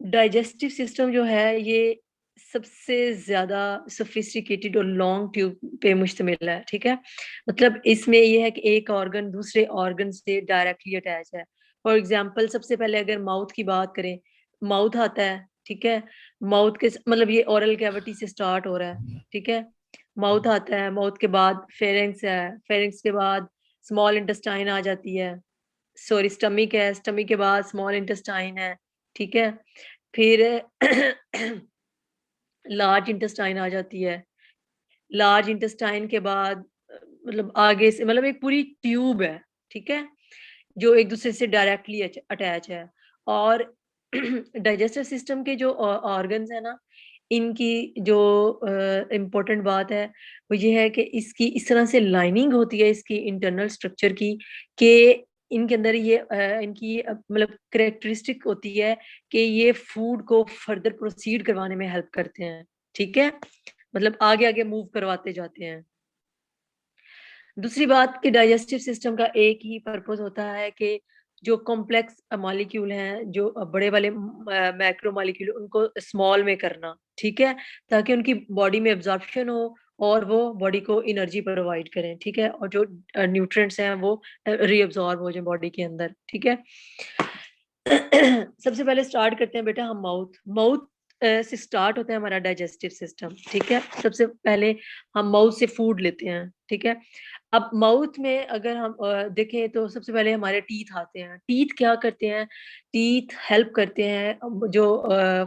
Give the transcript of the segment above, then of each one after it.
Digestive system जो है ये सबसे ज़्यादा सोफिस्टिकेटेड और लॉन्ग ट्यूब पे मुश्तमिल है, ठीक है? मतलब इसमें ये है कि एक ऑर्गन दूसरे ऑर्गन से डायरेक्टली अटैच है। फॉर एग्ज़ाम्पल सबसे पहले अगर माउथ की बात करें, माउथ आता है, ठीक है? माउथ के स मतलब ये ओरल कैविटी से स्टार्ट हो रहा है, ठीक है? माउथ आता है, माउथ के बाद फेरिंक्स है, फेरिंक्स के बाद स्मॉल इंटेस्टाइन आ जाती है, सॉरी स्टमक है, स्टमक के बाद स्मॉल इंटेस्टाइन है, ठीक है? फिर लार्ज इंटेस्टाइन आ जाती है। लार्ज इंटेस्टाइन के बाद मतलब आगे से मतलब एक पूरी ट्यूब है, ठीक है? जो एक-दूसरे से डायरेक्टली अटैच है और डाइजेस्टिव सिस्टम के जो ऑर्गन्स हैं ना, इनकी जो इम्पोर्टेंट बात है, वो ये है कि इसकी इस तरह से लाइनिंग होती है इसकी इंटरनल स्ट्रक्चर की कि इनके अंदर ये इनकी मतलब कैरेक्टरिस्टिक होती है कि ये फूड को फर्दर प्रोसीड करवाने में हेल्प करते हैं, ठीक है? मतलब आगे-आगे मूव करवाते जाते हैं। दूसरी बात कि डाइजेस्टिव सिस्टम का एक ही पर्पस होता है कि जो कॉम्प्लेक्स मॉलिक्यूल हैं, जो बड़े वाले मैक्रो मॉलिक्यूल उनको स्मॉल में करना, ठीक है? ताकि उनकी बॉडी में एब्ज़ॉर्प्शन हो और वो बॉडी को एनर्जी प्रोवाइड करें, ठीक है? और जो न्यूट्रिएंट्स हैं वो रीअब्ज़ॉर्ब हो जाएँ बॉडी के अंदर, ठीक है? सबसे पहले स्टार्ट करते हैं बेटा हम माउथ। माउथ से स्टार्ट होता है हमारा डाइजेस्टिव सिस्टम, ठीक है? सबसे पहले हम माउथ से फूड लेते हैं, ठीक है? अब माउथ में अगर हम देखें तो सबसे पहले हमारे टीथ आते हैं। टीथ क्या करते हैं? टीथ हेल्प करते हैं जो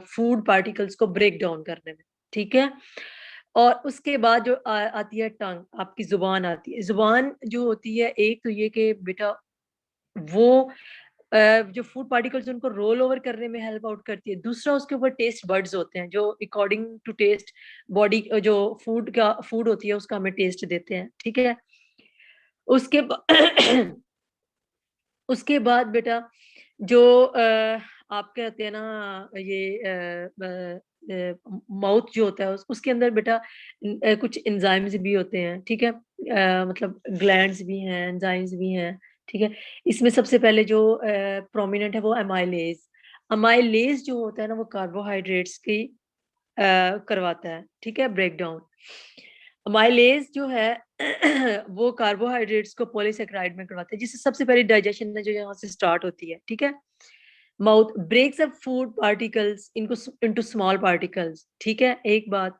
फूड पार्टिकल्स को ब्रेक डाउन करने में, ठीक है? और उसके बाद जो आती है टंग, आपकी ज़ुबान आती है। ज़ुबान जो होती है एक तो ये कि बेटा वो जो फूड पार्टिकल्स हैं उनको रोल ओवर करने में हेल्प आउट करती है। दूसरा उसके ऊपर टेस्ट बड्स होते हैं जो अकॉर्डिंग टू टेस्ट बॉडी जो फूड होती है उसका हमें टेस्ट देते हैं, ठीक है? उसके बा उसके बाद बेटा जो आप कहते हैं ना ये माउथ जो होता है उसके अंदर बेटा कुछ एंजाइम्स भी होते हैं, ठीक है? मतलब ग्लैंड्स भी हैं, एंजाइम्स भी हैं, ठीक है? इसमें सबसे पहले जो प्रोमिनेंट है वो एमाइलेज। एमाइलेज जो होता है ना वो कार्बोहाइड्रेट्स की करवाता है, ठीक है? ब्रेकडाउन। अमाइलेज जो है वो कार्बोहाइड्रेट्स को पॉलीसैकेराइड में करवाता है, जिससे सबसे पहली डाइजेशन है जो यहाँ से स्टार्ट होती है, ठीक है? Mouth breaks up food particles इनको इनटू स्मॉल पार्टिकल्स, ठीक है? एक बात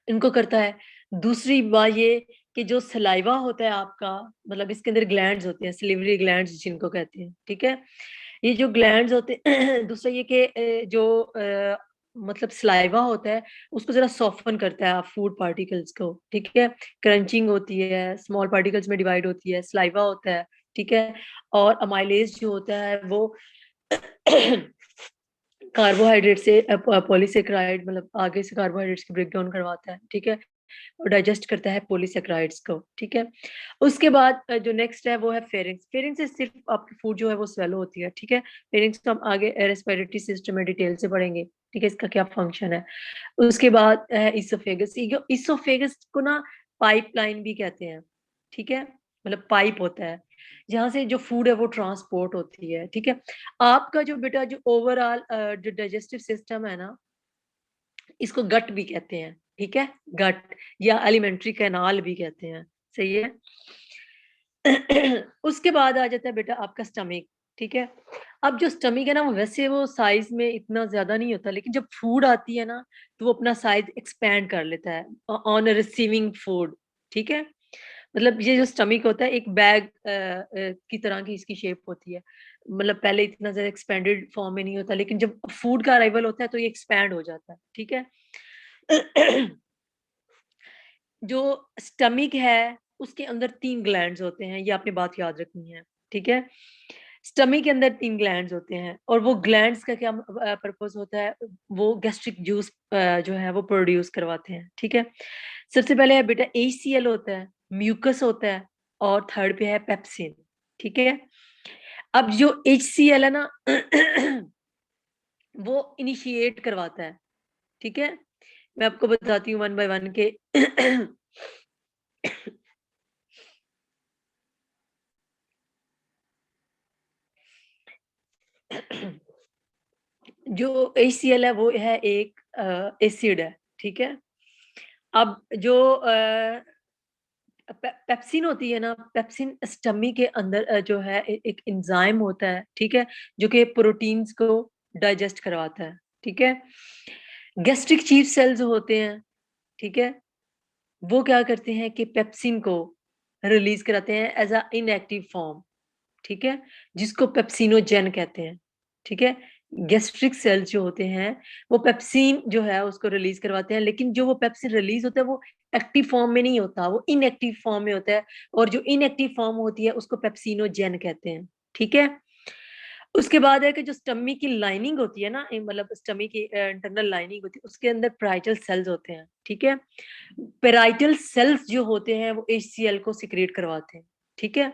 इनको करता है। दूसरी बात ये कि जो सलाइवा होता है आपका मतलब इसके अंदर ग्लैंड्स होते हैं, सलिवरी ग्लैंड्स जिनको कहते हैं, ठीक है? ये जो ग्लैंड्स होते हैं दूसरा ये कि जो मतलब सलाइवा होता है उसको ज़रा सॉफ्टन करता है फूड पार्टिकल्स को, ठीक है? क्रंचिंग होती है, स्मॉल पार्टिकल्स में डिवाइड होती है, सलाइवा होता है, ठीक है? और अमाइलेज जो होता है वो कार्बोहाइड्रेट से पॉलीसैकेराइड मतलब आगे से कार्बोहाइड्रेट्स की ब्रेकडाउन करवाता है, ठीक है? और डाइजेस्ट करता है पॉलीसैकेराइड्स को, ठीक है? उसके बाद जो नेक्स्ट है वो है फेरिंक्स। फेरिंक्स से सिर्फ़ आपकी फूड जो है वो स्वेलो होती है, ठीक है? फेरिंक्स को हम आगे रेस्पिरेटरी सिस्टम में डिटेल से पढ़ेंगे, ठीक है? इसका क्या फंक्शन है। उसके बाद है इसोफेगस। इसोफेगस को ना पाइपलाइन भी कहते हैं, ठीक है? मतलब पाइप होता है, जहाँ से जो फूड है वो ट्रांसपोर्ट होती है, ठीक है? आपका जो बेटा जो ओवरऑल जो डाइजेस्टिव सिस्टम है ना, इसको गट भी कहते हैं, ठीक है? गट या एलिमेंट्री कैनाल भी कहते हैं, सही है? उसके बाद आ जाता है बेटा आपका स्टमक, ठीक है? अब जो स्टमक है ना, वो वैसे वो साइज़ में इतना ज़्यादा नहीं होता, लेकिन जब फूड आती है ना, तो वो अपना साइज़ एक्सपैंड कर लेता है ऑन रिसीविंग फूड, ठीक है? मतलब ये जो स्टमक होता है, एक बैग की तरह की इसकी शेप होती है। मतलब पहले इतना ज़्यादा एक्सपेंडेड फॉर्म में नहीं होता, लेकिन जब फूड का अराइवल होता है, तो ये एक्सपैंड हो जाता है, ठीक है? जो स्टमक है, उसके अंदर 3 ग्लैंड्स होते हैं, ये आपने बात याद रखनी है, ठीक है? स्टमक के अंदर 3 ग्लैंड्स होते हैं और वो ग्लैंड्स का क्या पर्पस होता है, वो गैस्ट्रिक जूस जो है वो प्रोड्यूस करवाते हैं, ठीक है? सबसे पहले है बेटा एचसीएल होता है, म्यूकस होता है और थर्ड पे है पेप्सिन, ठीक है? अब जो एचसीएल है ना वो इनिशिएट करवाता है, ठीक है? मैं आपको बताती हूँ वन बाय वन के जो HCl है वो है एक एसिड है, ठीक है। अब जो पेप्सिन होती है ना, पेप्सिन स्टमी के अंदर जो है एक एंजाइम होता है, ठीक है, जो कि प्रोटीन्स को डाइजेस्ट करवाता है, ठीक है। गैस्ट्रिक चीफ सेल्स होते हैं, ठीक है, वो क्या करते हैं कि पेप्सिन को रिलीज कराते हैं एज अ इनएक्टिव फॉर्म, ठीक है, जिसको पेप्सिनोजेन कहते हैं, ठीक है। गैस्ट्रिक सेल्स जो होते हैं वो पेप्सिन जो है उसको रिलीज करवाते हैं, लेकिन जो वो पेप्सिन रिलीज होता है वो एक्टिव फॉर्म में नहीं होता, वो इनएक्टिव फॉर्म में होता है, और जो इनएक्टिव फॉर्म होती है उसको पेप्सिनोजेन कहते हैं, ठीक है। उसके बाद है कि जो स्टमी की लाइनिंग होती है ना, मतलब स्टमी की इंटरनल लाइनिंग होती है, उसके अंदर पेराइटल सेल्स होते हैं, ठीक है। पेराइटल सेल्स जो होते हैं वो HCl को सिक्रेट करवाते हैं, ठीक है।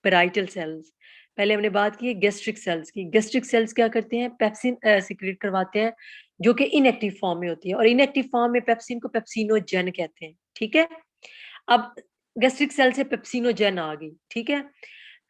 पेराइटल सेल्स, पहले हमने बात की गैस्ट्रिक सेल्स की। गैस्ट्रिक सेल्स क्या करते हैं, पेप्सिन सिक्रेट करवाते हैं, जो कि इनएक्टिव फॉर्म में होती है, और इनएक्टिव फॉर्म में पेप्सिन को पेप्सिनोजेन कहते हैं, ठीक है। अब गैस्ट्रिक सेल से पेप्सिनोजेन आ गई, ठीक है।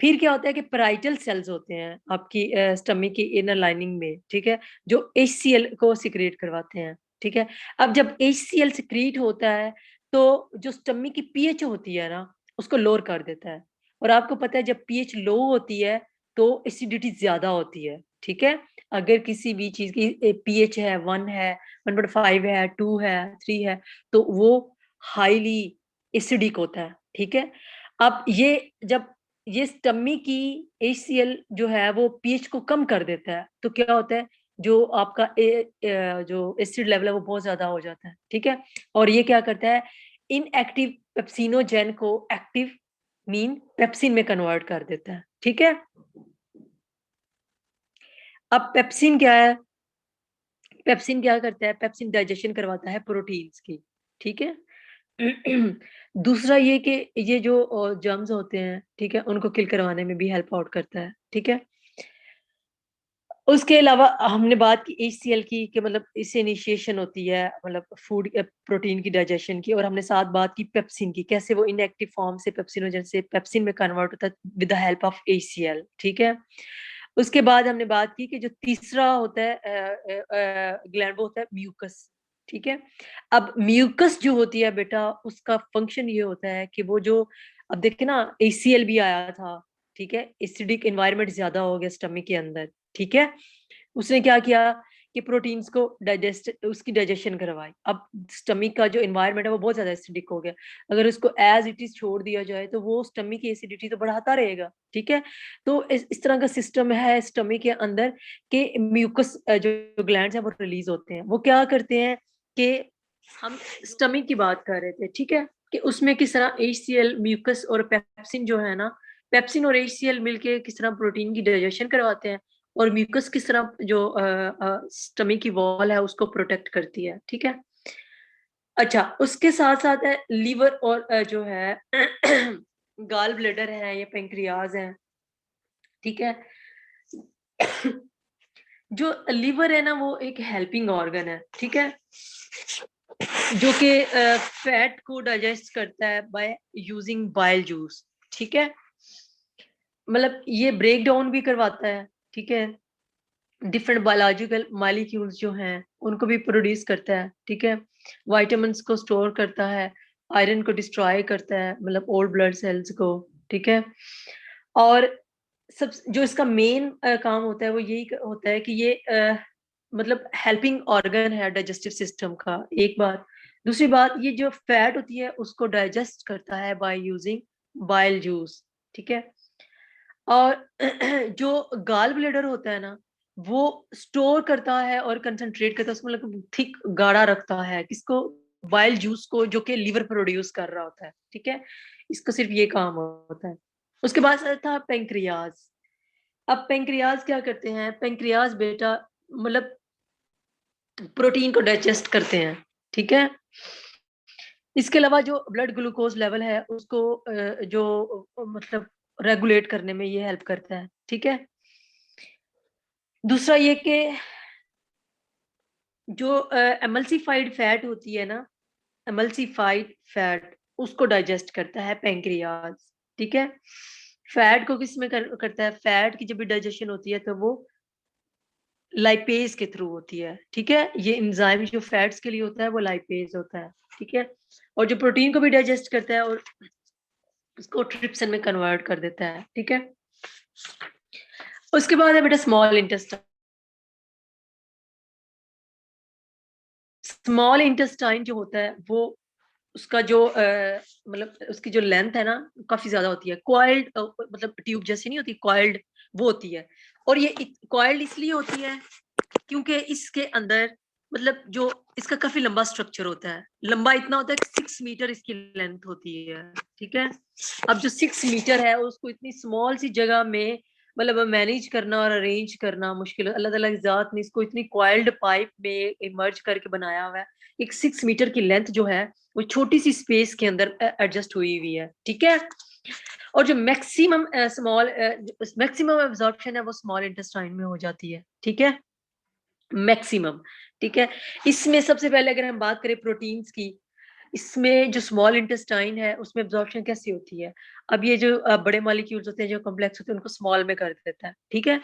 फिर क्या होता है कि पेराइटल सेल्स होते हैं आपकी स्टमक की इनर लाइनिंग में, ठीक है, जो HCl को सिक्रेट करवाते हैं, ठीक है। अब जब HCl सिक्रेट होता है तो जो स्टमक की पीएच होती है ना, उसको लोअर कर देता है, और आपको पता है जब पीएच लो होती है तो एसिडिटी ज्यादा होती है, ठीक है। अगर किसी भी चीज की पीएच है 1 है, 1.5 है, 2 है, 3 है, तो वो हाईली एसिडिक होता है, ठीक है। अब ये जब ये स्टमी की HCl जो है वो पीएच को कम कर देता है, तो क्या होता है, जो आपका जो एसिड लेवल है वो बहुत ज्यादा हो जाता है, ठीक है। और ये क्या करता है, इनएक्टिव पेप्सिनोजेन को एक्टिव मीन पेप्सिन में कन्वर्ट कर देता है, ठीक है। अब पेप्सिन क्या है, पेप्सिन क्या करता है, पेप्सिन डाइजेशन करवाता है प्रोटीन्स की, ठीक है। दूसरा ये कि ये जो जर्म्स होते हैं, ठीक है, उनको किल करवाने में भी हेल्प आउट करता है, ठीक है। उसके अलावा हमने बात की HCl की कि मतलब इससे इनिशिएशन होती है, मतलब फूड प्रोटीन की डाइजेशन की, और हमने साथ बात की पेप्सिन की, कैसे वो इनएक्टिव फॉर्म से पेप्सिनोजेन से पेप्सिन में कन्वर्ट होता है with the help of HCl, ठीक है। उसके बाद हमने बात की कि जो तीसरा होता है ग्लैंड, वो होता है म्यूकस, ठीक है। अब म्यूकस जो होती है बेटा, उसका फंक्शन ये होता है कि वो जो, अब देखिए ना HCl भी आया था, ठीक है, एसिडिक एनवायरनमेंट ज्यादा हो गया स्टमक के अंदर, ठीक है। उसने क्या किया कि प्रोटीन्स को डाइजेस्ट, उसकी डाइजेशन करवाई। अब स्टमक का जो एनवायरनमेंट है वो बहुत ज्यादा एसिडिक हो गया, अगर उसको एज इट इज छोड़ दिया जाए तो वो स्टमक की एसिडिटी तो बढ़ाता रहेगा, ठीक है। तो इस तरह का सिस्टम है स्टमक के अंदर कि म्यूकस जो ग्लैंड्स हैं वो रिलीज होते हैं, वो क्या करते हैं कि हम स्टमक की बात कर रहे थे, ठीक है, कि उसमें किस तरह HCl म्यूकस और पेप्सिन जो है ना, पेप्सिन और HCl मिलके किस तरह प्रोटीन की डाइजेशन करवाते हैं, और म्यूकस किस तरह जो स्टमक की वॉल है उसको प्रोटेक्ट करती है, ठीक है। अच्छा, उसके साथ साथ है लीवर और जो है गाल ब्लेडर है, ये पेंक्रियाज है, ठीक है। जो लीवर है ना वो एक हेल्पिंग ऑर्गन है, ठीक है, जो कि फैट को डाइजेस्ट करता है बाय यूजिंग बाइल जूस, ठीक है। मतलब ये ब्रेक डाउन भी करवाता है, ठीक है, डिफरेंट बायोलॉजिकल मॉलिक्यूल्स जो हैं उनको भी प्रोड्यूस करता है, ठीक है। विटामिन्स को स्टोर करता है, आयरन को डिस्ट्रॉय करता है, मतलब ओल्ड ब्लड सेल्स को, ठीक है। और सब जो इसका मेन काम होता है वो यही होता है कि ये मतलब हेल्पिंग ऑर्गन है डाइजेस्टिव सिस्टम का, एक बात। दूसरी बात, ये जो फैट होती है उसको डाइजेस्ट करता है बाय यूजिंग बाइल जूस, ठीक है। और जो गाल ब्लेडर होता है ना, वो स्टोर करता है और कंसंट्रेट करता है, उसको मतलब थिक गाढ़ा रखता है, किसको, बाइल जूस को, जो कि लीवर प्रोड्यूस कर रहा होता है, ठीक है। इसको सिर्फ ये काम होता है। उसके बाद था पेंक्रियाज। अब पेंक्रियाज क्या करते हैं, पेंक्रियाज बेटा मतलब प्रोटीन को डाइजेस्ट करते हैं, ठीक है। इसके अलावा जो ब्लड ग्लूकोज लेवल है उसको जो मतलब रेगुलेट करने में ये हेल्प करता है, ठीक है। दूसरा ये कि जो एमल्सिफाइड फैट होती है ना, एमल्सिफाइड फैट, उसको डाइजेस्ट करता है पेंक्रियाज, ठीक है। फैट को किस में करता है, फैट की जब भी डाइजेशन होती है तो वो लाइपेज के थ्रू होती है, ठीक है। ये एंजाइम जो फैट्स के लिए होता है वो लाइपेज होता है, ठीक है। और जो प्रोटीन को भी डाइजेस्ट करता है और उसको ट्रिप्सिन में कन्वर्ट कर देता है, ठीक है। उसके बाद है बेटा स्मॉल इंटेस्टाइन। स्मॉल इंटेस्टाइन जो होता है वो उसका जो मतलब उसकी जो लेंथ है ना काफी ज्यादा होती है, कॉइल्ड मतलब ट्यूब जैसी नहीं होती, कॉइल्ड वो होती है। और ये कॉइल्ड इसलिए होती है क्योंकि इसके अंदर मतलब जो इसका काफी लंबा स्ट्रक्चर होता है, लंबा इतना होता है कि 6 मीटर इसकी लेंथ होती है, ठीक है। अब जो 6 मीटर है उसको इतनी स्मॉल सी जगह में मतलब मैनेज करना और अरेंज करना मुश्किल है। अल्लाह ताला की जात ने इसको इतनी कॉइल्ड पाइप में इमर्ज करके बनाया हुआ है। एक 6 मीटर की लेंथ जो है वो छोटी सी स्पेस के अंदर एडजस्ट हुई हुई है, ठीक है। और जो मैक्सिमम स्मॉल मैक्सिमम एब्जॉर्प्शन है वो स्मॉल इंटेस्टाइन में हो जाती है, ठीक है, मैक्सिमम, ठीक है। इसमें सबसे पहले अगर हम बात करें प्रोटीन्स की, इसमें जो स्मॉल इंटेस्टाइन है उसमें एब्जॉर्प्शन कैसी होती है। अब ये जो बड़े मॉलिक्यूल्स होते हैं जो कॉम्प्लेक्स होते हैं उनको स्मॉल में कर देता है, ठीक है।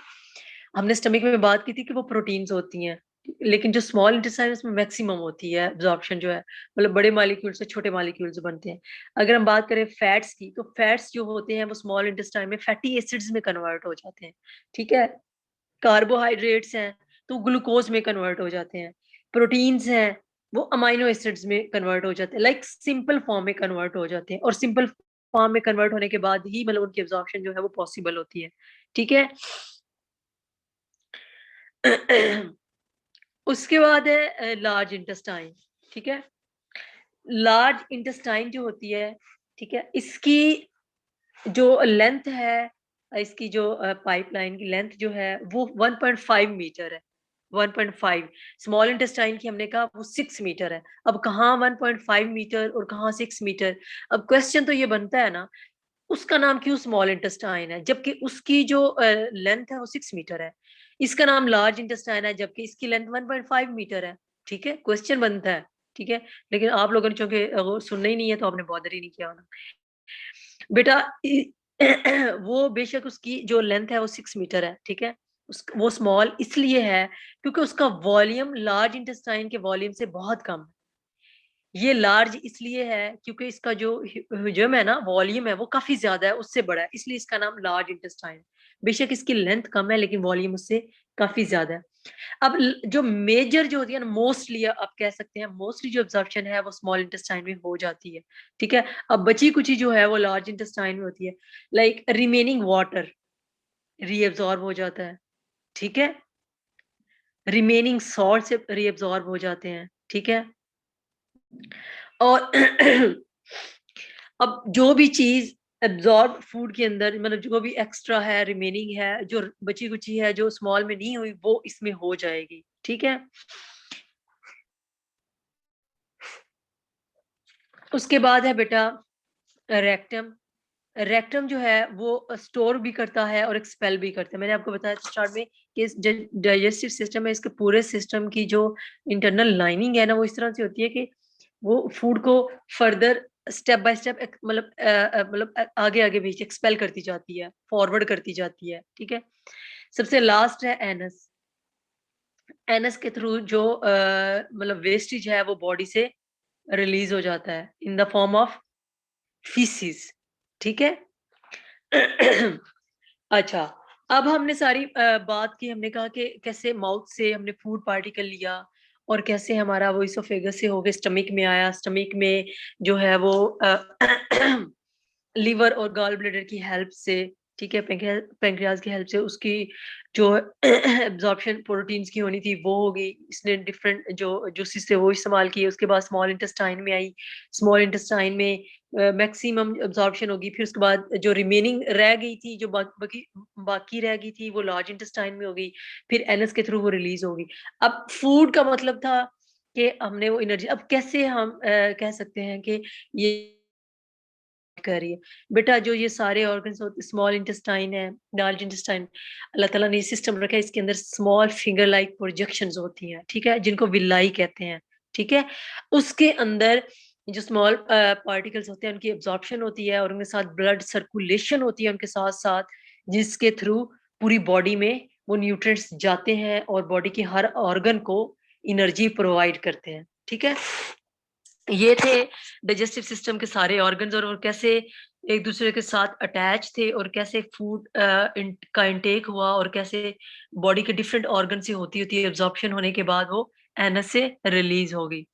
हमने स्टमक में बात की थी कि वो प्रोटीन्स होती हैं, लेकिन जो स्मॉल इंटेस्टाइन उसमें मैक्सिमम होती है एब्जॉर्प्शन जो है, मतलब बड़े मॉलिक्यूल से छोटे मॉलिक्यूल्स बनते हैं। अगर हम बात करें फैट्स की तो फैट्स जो होते हैं वो स्मॉल इंटेस्टाइन में फैटी एसिड्स में कन्वर्ट हो जाते हैं, ठीक है। कार्बोहाइड्रेट्स हैं तो ग्लूकोज में कन्वर्ट हो जाते हैं, प्रोटीन्स हैं वो अमाइनो एसिड्स में कन्वर्ट हो जाते हैं, लाइक सिंपल फॉर्म में कन्वर्ट हो जाते हैं। और सिंपल फॉर्म में कन्वर्ट होने के बाद ही मतलब उनकी एब्जॉर्प्शन जो है वो पॉसिबल होती है, ठीक है। उसके बाद है लार्ज इंटेस्टाइन, ठीक है। लार्ज इंटेस्टाइन जो होती है, ठीक है, इसकी जो लेंथ है, इसकी जो पाइपलाइन की लेंथ जो है वो 1.5 मीटर है, 1.5। स्मॉल इंटेस्टाइन की हमने कहा वो 6 मीटर है। अब कहाँ 1.5 मीटर और कहाँ 6 मीटर। अब क्वेश्चन तो ये बनता है ना, उसका नाम क्यों स्मॉल इंटेस्टाइन है जबकि उसकी जो लेंथ है वो 6 मीटर है। इसका नाम लार्ज इंटेस्टाइन है जबकि इसकी लेंथ 1.5 मीटर है, ठीक है, क्वेश्चन बनता है, ठीक है। लेकिन आप लोगों ने चूंकि वो सुनना ही नहीं है तो आपने बॉदर ही नहीं किया होना बेटा। वो बेशक उसकी जो लेंथ है वो 6 मीटर है, ठीक है। वो स्मॉल इसलिए है क्योंकि उसका वॉल्यूम लार्ज इंटेस्टाइन के वॉल्यूम से बहुत कम है। ये लार्ज इसलिए है क्योंकि इसका जो हिजम है ना, वॉल्यूम है वो काफी ज्यादा है, उससे बड़ा है, इसलिए इसका नाम लार्ज इंटेस्टाइन। बेशक इसकी लेंथ कम है लेकिन वॉल्यूम उससे काफी ज्यादा है। अब जो मेजर जो होती है ना, मोस्टली आप कह सकते हैं मोस्टली जो एब्जॉर्प्शन है वो स्मॉल इंटेस्टाइन में हो जाती है, ठीक है। अब बची कुची जो है वो लार्ज इंटेस्टाइन में होती है, लाइक रिमेनिंग वाटर रीएब्सॉर्ब हो जाता है, ठीक है। रिमेनिंग सॉल्ट से रीएब्सॉर्ब हो जाते हैं, ठीक है। और अब जो भी चीज एब्जॉर्ब फूड के अंदर मतलब जो भी एक्स्ट्रा है, रिमेनिंग है, जो बची कुची है जो स्मॉल में नहीं हुई वो इसमें हो जाएगी, ठीक है। उसके बाद है बेटा रेक्टम। रेक्टम जो है वो स्टोर भी करता है और एक्सपेल भी करता है। मैंने आपको बताया स्टार्ट में कि डाइजेस्टिव सिस्टम है, इसके पूरे सिस्टम की जो इंटरनल लाइनिंग है ना वो इस तरह से होती है कि वो फूड को फर्दर स्टेप बाय स्टेप मतलब आगे आगे भी एक्सपेल करती जाती है, फॉरवर्ड करती जाती है, ठीक है। सबसे लास्ट है एनस। एनस के थ्रू जो मतलब वेस्टेज है वो बॉडी से रिलीज हो जाता है in the form of faeces, ठीक है। अच्छा, अब हमने सारी बात की, हमने कहा कि कैसे माउथ से हमने फूड पार्टिकल लिया और कैसे हमारा वो इसोफेगस से होके स्टमक में आया, स्टमक में जो है वो लिवर और गॉल ब्लैडर की हेल्प से, ठीक है, पेंक्रियाज की हेल्प से उसकी जो एब्जॉर्प्शन प्रोटीन्स की होनी थी वो हो गई। इसने डिफरेंट जो जूसेस थे वो इस्तेमाल किए। उसके बाद स्मॉल इंटेस्टाइन में आई, स्मॉल इंटेस्टाइन में मैक्सिमम एब्जॉर्प्शन होगी। फिर उसके बाद जो रिमेनिंग रह गई थी, जो बाकी रह गई थी वो लार्ज इंटेस्टाइन में हो गई, फिर एनएस के थ्रू वो रिलीज होगी। अब फूड का मतलब था कि हमने वो एनर्जी, अब कैसे हम कह सकते हैं कि ये कर रही है। बेटा जो ये सारे ऑर्गन्स होते, स्मॉल इंटेस्टाइन है, लार्ज इंटेस्टाइन, अल्लाह ताला ने सिस्टम रखा है, इसके अंदर स्मॉल फिंगर लाइक प्रोजेक्शंस होती हैं, ठीक है, जिनको विलाई कहते हैं, ठीक है। उसके अंदर जो स्मॉल पार्टिकल्स होते हैं उनकी एब्जॉर्प्शन होती है और उनके साथ ब्लड सर्कुलेशन होती है उनके साथ साथ, जिसके थ्रू पूरी बॉडी में वो न्यूट्रिएंट्स जाते हैं और बॉडी के हर ऑर्गन को एनर्जी प्रोवाइड करते हैं, ठीक है? ये थे डाइजेस्टिव सिस्टम के सारे ऑर्गन्स और वो कैसे एक दूसरे के साथ अटैच थे और कैसे फूड का इंटेक हुआ और कैसे बॉडी के डिफरेंट ऑर्गन से होती होती एब्जॉर्प्शन होने के बाद वो एनस से रिलीज हो गई।